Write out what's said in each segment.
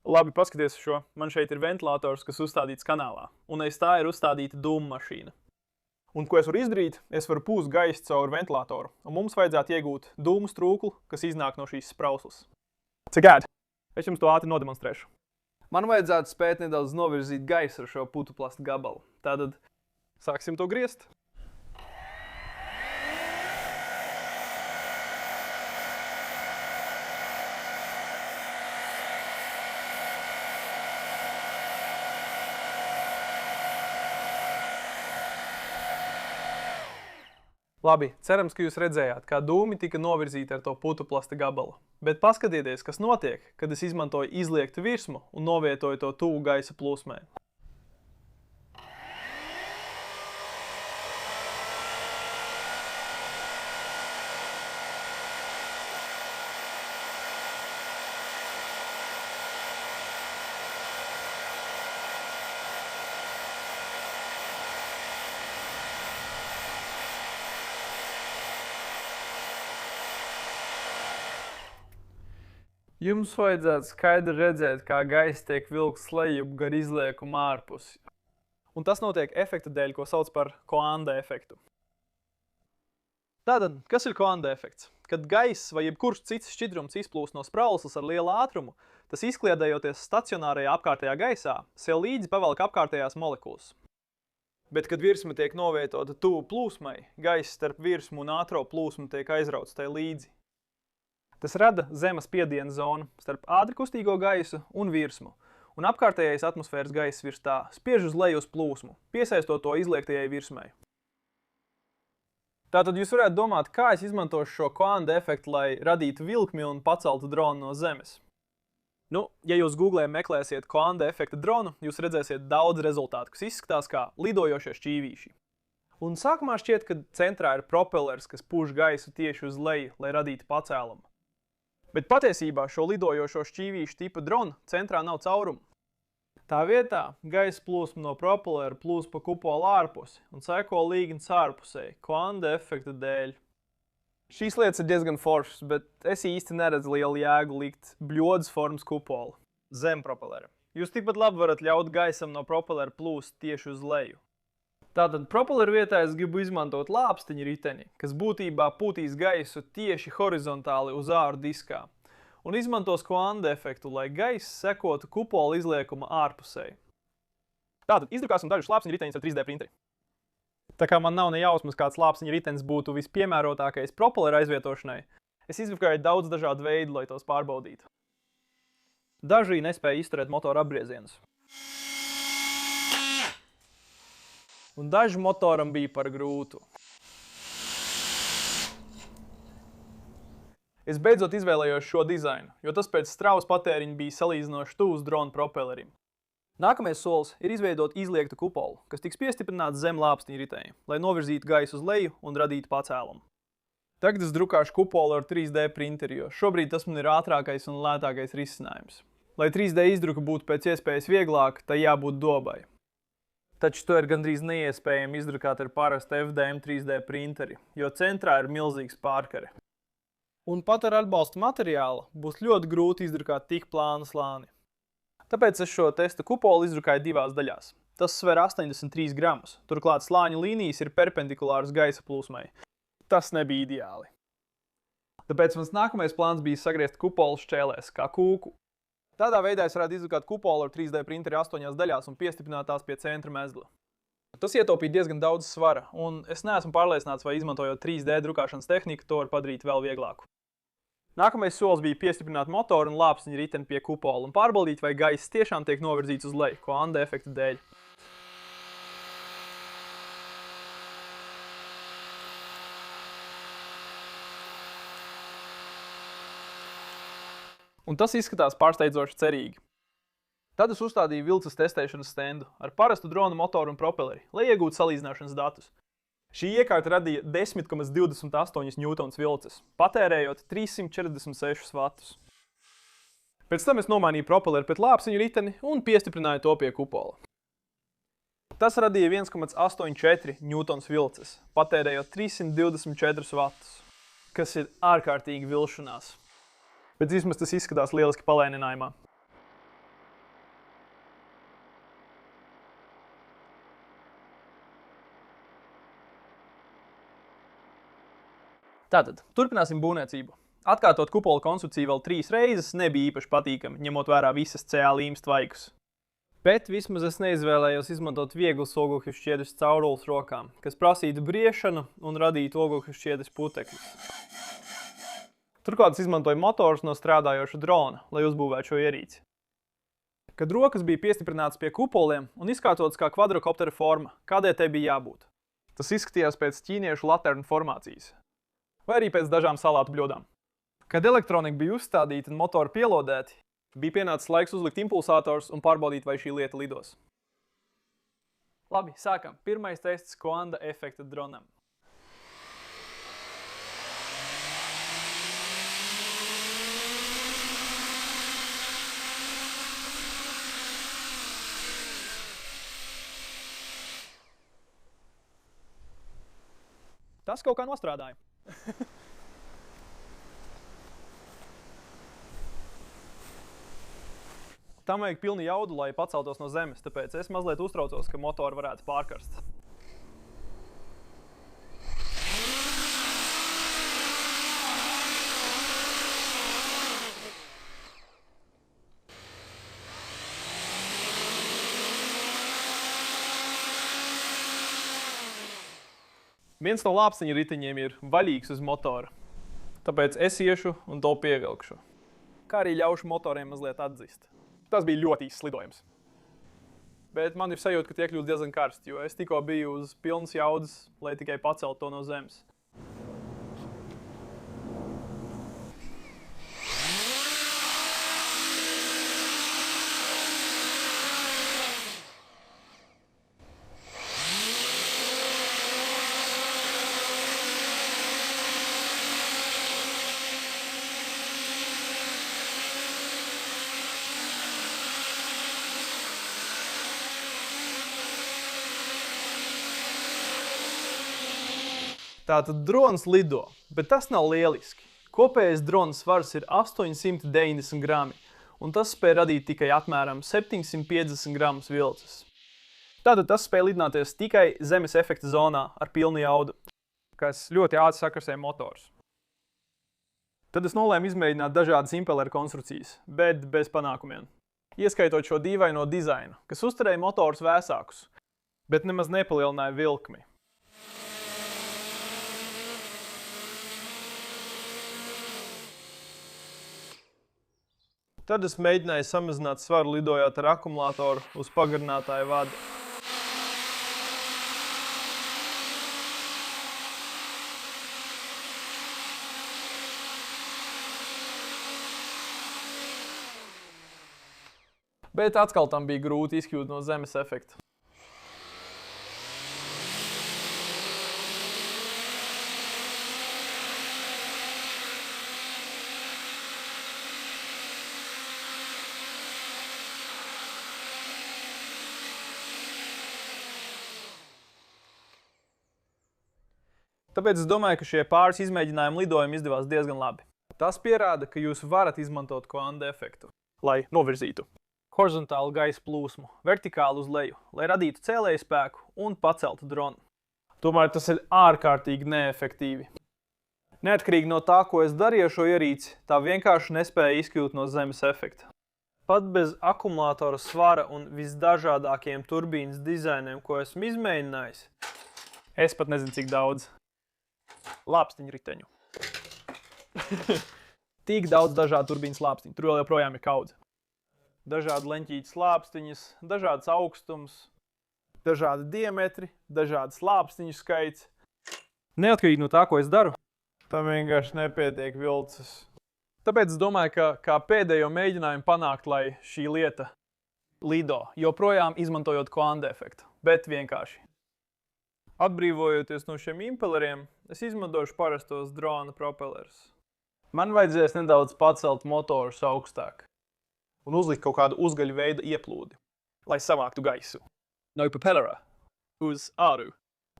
Labi, paskaties šo. Man šeit ir ventilators, kas uzstādīts kanālā, un aiz tā ir uzstādīta dūmu mašīna. Un ko es varu izdarīt? Es varu pūst gaisu caur ventilatoru, un mums vajadzētu iegūt dūmu strūklu, kas iznāk no šīs sprauslas. Cik ēd? Es jums to ātri nodemonstrēšu. Man vajadzētu spēt nedaudz novirzīt gaisu ar šo putuplasta gabalu. Tātad sāksim to griezt. Labi, cerams, ka jūs redzējāt, kā dūmi tika novirzīti ar to putuplasta gabalu. Bet paskatieties, kas notiek, kad es izmantoju izliektu virsmu un novietoju to tuvu gaisa plūsmai. Jums vajadzētu skaidri redzēt, kā gaisa tiek vilkts lejup gar izliekumu ārpusi. Un tas notiek efekta dēļ, ko sauc par Coanda efektu. Tātad, kas ir Coanda efekts? Kad gaiss vai jebkurš cits šķidrums izplūst no sprauslas ar lielu ātrumu, tas izkliedējoties stacionārajā apkārtējā gaisā, sev līdzi pavelk apkārtējās molekulas. Bet, kad virsma tiek novietota tuvu plūsmai, gaiss starp virsmu un ātro plūsmu tiek aizrauts tai līdzi. Tas rada zemes spiediena zonu starp ātri kustīgo gaisu un virsmu, un apkārtējais atmosfēras gaiss virs tā spiež uz leju uz plūsmu, piesaistot to izliektajai virsmai. Tātad jūs varētu domāt, kā es izmantošu šo Coanda efektu, lai radītu vilkmi un paceltu dronu no zemes. Nu, ja jūs Googlē meklēsiet Coanda efekta dronu, jūs redzēsiet daudz rezultātu, kas izskatās kā lidojošie šķīvīši. Un sākumā šķiet, ka centrā ir propellers, kas pūš gaisu tieši uz leju, lai radītu pacēlumu. Bet patiesībā šo lidojošo šķīvīšu tipa drona centrā nav caurumu. Tā vietā gaisa plūsma no propellera plūst pa kupola ārpusi un seko līgnes ārpusē, Coanda efekta dēļ. Šīs lietas ir diezgan foršas, bet es īsti neredzu lielu jēgu likt bļodas formas kupolu zem propellera. Jūs tikpat labi varat ļaut gaisam no propellera plūst tieši uz leju. Tātad propellera vietā es gribu izmantot lāpstiņa riteni, kas būtībā pūtīs gaisu tieši horizontāli uz āru diskā un izmantos Coanda efektu, lai gaiss sekotu kupola izliekuma ārpusē. Tātad izdrukāsim dažus lāpstiņa riteņus ar 3D printeri. Tā kā man nav ne jausmas, kāds lāpstiņa ritenis būtu vispiemērotākais propellera aizvietošanai, es izdrukāju daudz dažādu veidu, lai tos pārbaudītu. Daži nespēja izturēt motora apgriezienus. Un daži motoram bija par grūtu. Es beidzot izvēlējos šo dizainu, jo tas pēc straujas patēriņa bija salīdzinoši tuvs drona propellerim. Nākamais solis ir izveidot izliektu kupolu, kas tiks piestiprināts zem lāpstiņa ritēja, lai novirzītu gaisu uz leju un radītu pacēlumu. Tagad es drukāšu kupolu ar 3D printeri, jo šobrīd tas man ir ātrākais un lētākais risinājums. Lai 3D izdruka būtu pēc iespējas vieglāka, tai jābūt dobai. Taču to ir gandrīz neiespējami izdrukāt ar parastu FDM 3D printeri, jo centrā ir milzīgs pārkare. Un pat ar atbalstu materiālu būs ļoti grūti izdrukāt tik plānu slāni. Tāpēc es šo testa kupolu izdrukāju divās daļās. Tas sver 83 gramus, turklāt slāņu līnijas ir perpendikulāras gaisa plūsmai. Tas nebija ideāli. Tāpēc mans nākamais plāns bija sagriezt kupolu šķēlēs, kā kūku. Tādā veidā es varētu izdrukāt kupolu ar 3D printeri 8 daļās un piestiprināt tās pie centra mezgla. Tas ietaupīja diezgan daudz svara, un es neesmu pārliecināts, vai izmantojot 3D drukāšanas tehniku, to var padarīt vēl vieglāku. Nākamais solis bija piestiprināt motoru un lāpstiņa riteni pie kupola un pārbaudīt, vai gaiss tiešām tiek novirzīts uz leju, Coanda efekta dēļ. Un tas izskatās pārsteidzoši cerīgi. Tad es uzstādīju vilces testēšanas stendu ar parastu drona motoru un propelleri, lai iegūtu salīdzināšanas datus. Šī iekārta radīja 10,28 ņūtons vilces, patērējot 346 vatus. Pēc tam es nomainīju propelleri pret lāpstiņu riteni un piestiprināju to pie kupola. Tas radīja 1,84 ņūtons vilces, patērējot 324 vatus, kas ir ārkārtīgi vilšanās. Bet vismaz tas izskatās lieliski palēninājumā. Tātad, turpināsim būvniecību. Atkārtot kupola konstrukciju vēl 3 reizes nebija īpaši patīkami, ņemot vērā visas CA līmes tvaikus. Bet vismaz es neizvēlējos izmantot vieglus ogļu šķiedras caurules rokām, kas prasītu briešanu un radītu ogļu šķiedras putekļus. Turklāt es izmantoju motors no strādājoša drona, lai uzbūvētu šo ierīci. Kad rokas bija piestiprinātas pie kupoliem un izkārtotas kā kvadrokoptera forma, kādai tai bija jābūt. Tas izskatījās pēc ķīniešu laternu formācijas, vai arī pēc dažām salātu bļodām. Kad elektronika bija uzstādīta un motori pielodēti, bija pienācis laiks uzlikt impulsātors un pārbaudīt, vai šī lieta lidos. Labi, sākam. Pirmais tests Coanda efekta dronam. Tas kaut kā nostrādāja. Tam vajag pilnu jaudu, lai paceltos no zemes, tāpēc es mazliet uztraucos, ka motori varētu pārkarst. Viens no lāpstiņa riteņiem ir vaļīgs uz motora, tāpēc es iešu un to pievilkšu, kā arī ļaušu motoriem mazliet atzist. Tas bija ļoti īsts lidojums. Bet man ir sajūta, ka tiek kļūst diezgan karsts, jo es tikko biju uz pilnas jaudas, lai tikai paceltu to no zemes. Tātad drons lido, bet tas nav lieliski. Kopējais drona svars ir 890 grami, un tas spēj radīt tikai apmēram 750 gramus vilces. Tātad tas spēj lidināties tikai zemes efekta zonā ar pilnu jaudu, kas ļoti ātri sakarsē motors. Tad es nolēmu izmēģināt dažādas impeleru konstrukcijas, bet bez panākumiem. Ieskaitot šo dīvaino dizainu, kas uzturēja motors vēsākus, bet nemaz nepalielināja vilkmi. Tad es mēģināju samazināt svaru lidojot ar akumulātoru uz pagarinātāja vada. Bet atkal tam bija grūti izkļūt no zemes efekta. Tāpēc es domāju, ka šie pāris izmēģinājumi lidojumi izdevās diezgan labi. Tas pierāda, ka jūs varat izmantot Coanda efektu, lai novirzītu horizontālu gaisa plūsmu, vertikāli uz leju, lai radītu cēlēju spēku un paceltu dronu. Tomēr tas ir ārkārtīgi neefektīvi. Neatkarīgi no tā, ko es darīju ar šo ierīci, tā vienkārši nespēja izkļūt no zemes efekta. Pat bez akumulātora svara un visdažādākajiem turbīnas dizainiem, ko esmu izmēģinājis, es pat nezinu, cik daudz. Lāpstiņu riteņu. Tik daudz dažādu turbīnas lāpstiņu, tur vēl joprojām ir kaudze. Dažādi leņķītas lāpstiņas, dažāds augstums, dažādi diametri, dažādas lāpstiņu skaits. Neatkarīgi no tā, ko es daru, tam vienkārši nepietiek vilces. Tāpēc es domāju, ka kā pēdējo mēģinājumu panākt, lai šī lieta lido, joprojām izmantojot Coanda efektu, bet vienkārši. Atbrīvojoties no šiem impeleriem, es izmantošu parastos drona propellerus. Man vajadzēs nedaudz pacelt motorus augstāk un uzlikt kaut kādu uzgaļu veidu ieplūdi, lai savāktu gaisu. No propellera uz āru.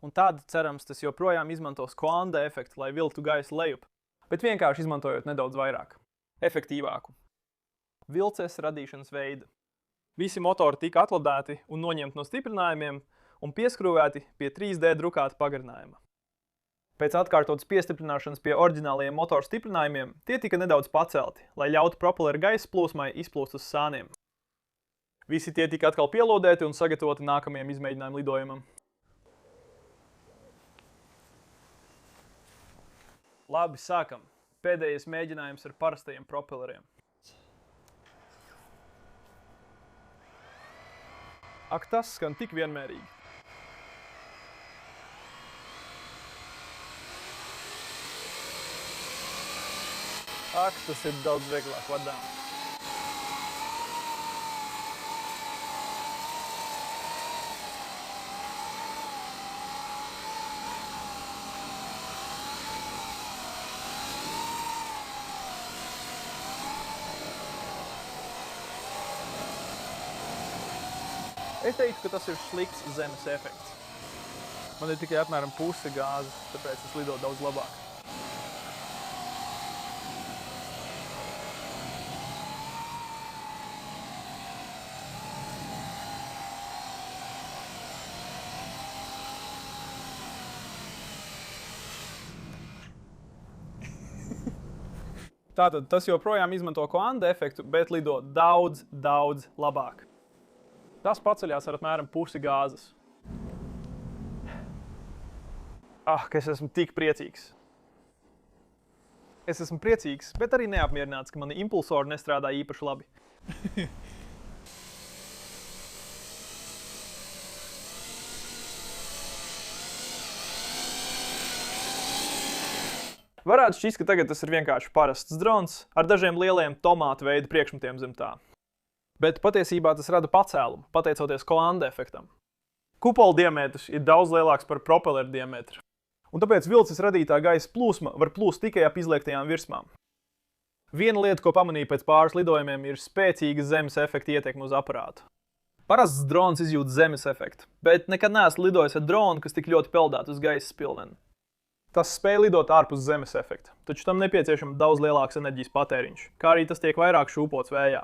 Un tādu, cerams, tas joprojām izmantos Coanda efektu, lai vilktu gaisu lejup, bet vienkārši izmantojot nedaudz vairāk, efektīvāku. Vilces radīšanas veida. Visi motori tika atladēti un noņemti no stiprinājumiem un pieskrūvēti pie 3D drukāta pagarinājuma. Pēc atkārtotas piestiprināšanas pie oriģinālajiem motoru stiprinājumiem, tie tika nedaudz pacelti, lai ļautu propelleru gaisa plūsmai izplūst uz sāniem. Visi tie tika atkal pielodēti un sagatavoti nākamajam izmēģinājumu lidojumam. Labi, sākam. Pēdējais mēģinājums ar parastajiem propelleriem. Ak, tas skan tik vienmērīgi. Ak, tas ir daudz vieglāk vadām. Es teiktu, ka tas ir slikts zemes efekts. Man ir tikai apmēram puse gāzes, tāpēc es lidotu daudz labāk. Tātad tas joprojām izmanto Coanda efektu, bet lido daudz labāk. Tas paceļās ar apmēram pusi gāzes. Ka es esmu tik priecīgs. Es esmu priecīgs, bet arī neapmierināts, ka mani impulsori nestrādā īpaši labi. Varētu šķist, ka tagad tas ir vienkārši parasts drons ar dažiem lieliem tomātu veidu priekšmetiem zem tā. Bet patiesībā tas rada pacēlumu, pateicoties Coanda efektam. Kupola diametrs ir daudz lielāks par propelleru diametru, un tāpēc vilces radītā gaisa plūsma var plūst tikai ap izliektajām virsmām. Viena lieta, ko pamanīju pēc pāris lidojumiem, ir spēcīga zemes efekta ietekme uz aparātu. Parasts drons izjūt zemes efektu, bet nekad neesmu lidojis ar dronu, kas tik ļoti peldētu uz gaisa spilveni. Tas spēj lidot ārpus zemes efekta, taču tam nepieciešama daudz lielāks enerģijas patēriņš, kā arī tas tiek vairāk šūpots vējā.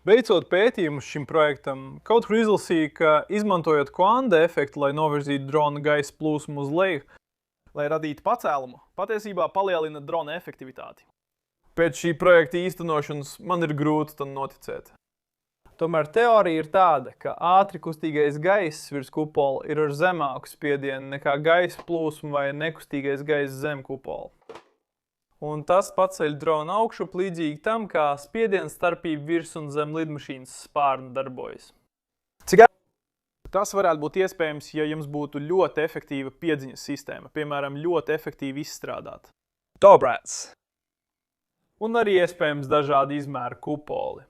Veicot pētījumus šim projektam, kaut kur izlasīju, ka izmantojot Coanda efektu, lai novirzītu drona gaisa plūsmu uz leju, lai radītu pacēlumu, patiesībā palielina drona efektivitāti. Pēc šī projekta īstenošanas man ir grūti tam noticēt. Tomēr teorija ir tāda, ka ātri kustīgais gaiss virs kupola ir ar zemāku spiedienu nekā gaisa plūsma vai nekustīgais gaiss zem kupola. Un tas paceļ dronu augšup līdzīgi tam, kā spiediena starpība virs un zem lidmašīnas spārna darbojas. Tas varētu būt iespējams, ja jums būtu ļoti efektīva piedziņas sistēma, piemēram, ļoti efektīvi izstrādāta. Dobrāts! Un arī iespējams dažādi izmēri kupoli.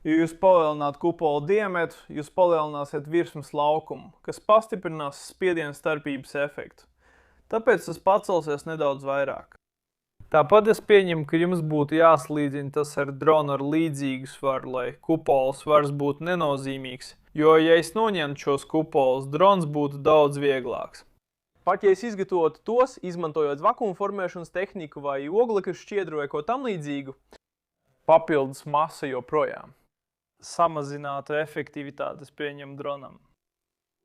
Ja jūs palielināt kupola diametru, jūs palielināsiet virsmas laukumu, kas pastiprinās spiediena starpības efektu. Tāpēc tas pacelsies nedaudz vairāk. Tāpat es pieņemu, ka jums būtu jāslīdzina tas ar dronu ar līdzīgu svaru, lai kupola svars būtu nenozīmīgs, jo, ja es noņemtu šos kupolus, drons būtu daudz vieglāks. Pat ja es izgatavotu tos, izmantojot vakuuma formēšanas tehniku vai oglekļa šķiedru vai ko tam līdzīgu, papildus masa joprojām. Samazinātu efektivitāti es pieņemu dronam.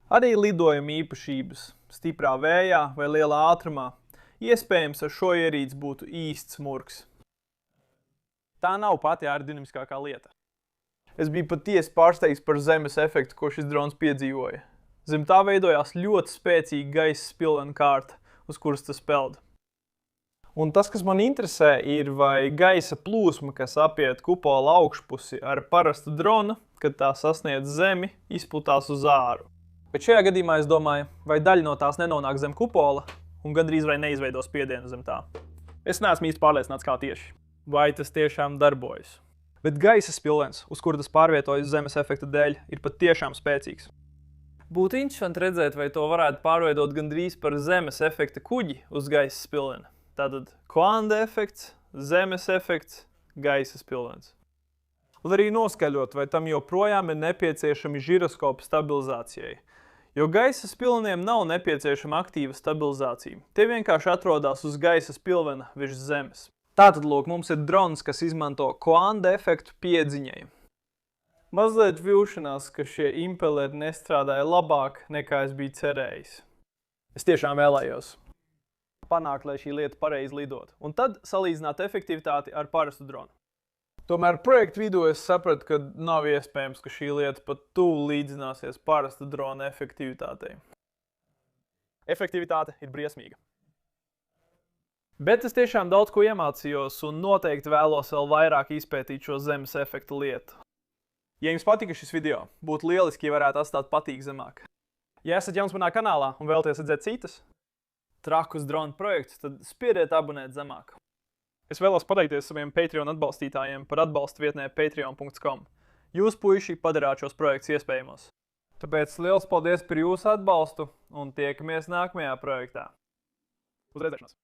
Arī lidojuma īpašības, stiprā vējā vai lielā ātrumā, iespējams ar šo ierīci būtu īsts murgs. Tā nav pati aerodinamiskākā lieta. Es biju patiesi pārsteigts par zemes efektu, ko šis drons piedzīvoja. Zem tā veidojās ļoti spēcīga gaisa spilvena kārta, uz kuras tas peld. Un tas, kas man interesē, ir vai gaisa plūsma, kas apiet kupola augšpusi ar parastu dronu, kad tā sasniedz zemi, izplatās uz āru. Bet šajā gadījumā es domāju, vai daļa no tās nenonāk zem kupola un gandrīz vai neizveido spiedienu zem tā. Es neesmu īsti pārliecināts, kā tieši. Vai tas tiešām darbojas. Bet gaisa spilvens, uz kuru tas pārvietojas zemes efekta dēļ, ir pat tiešām spēcīgs. Būtu interesanti redzēt, vai to varētu pārveidot gandrīz par zemes efekta kuģi uz gaisa spilveni. Tātad Coanda efekts, zemes efekts, gaisa spilvens. Un arī noskaļot, vai tam joprojām ir nepieciešami žiroskopi stabilizācijai. Jo gaisa spilveniem nav nepieciešama aktīva stabilizācija. Tie vienkārši atrodas uz gaisa spilvena virs zemes. Tātad, lūk, mums ir drons, kas izmanto Coanda efektu piedziņai. Mazliet vilšanās, ka šie impeleri nestrādāja labāk, nekā es biju cerējis. Es tiešām vēlējos panākt, lai šī lieta pareizi lidot. Un tad salīdzināt efektivitāti ar parastu dronu. Tomēr projekta vidū es sapratu, ka nav iespējams, ka šī lieta pat tuvu līdzināsies parasta drona efektivitātei. Efektivitāte ir briesmīga. Bet es tiešām daudz ko iemācījos un noteikti vēlos vēl vairāk izpētīt šo zemes efekta lietu. Ja jums patika šis video, būtu lieliski, ja varētu atstāt patīk zemāk. Ja esat jauns manā kanālā un vēlaties redzēt citas trakus drona projektus, tad spiediet abonēt zemāk. Es vēlos pateikties saviem Patreon atbalstītājiem par atbalstu vietnē patreon.com. Jūs, puiši, padarāt šos projektus iespējamos. Tāpēc liels paldies par jūsu atbalstu un tiekamies nākamajā projektā. Uz redzēšanos!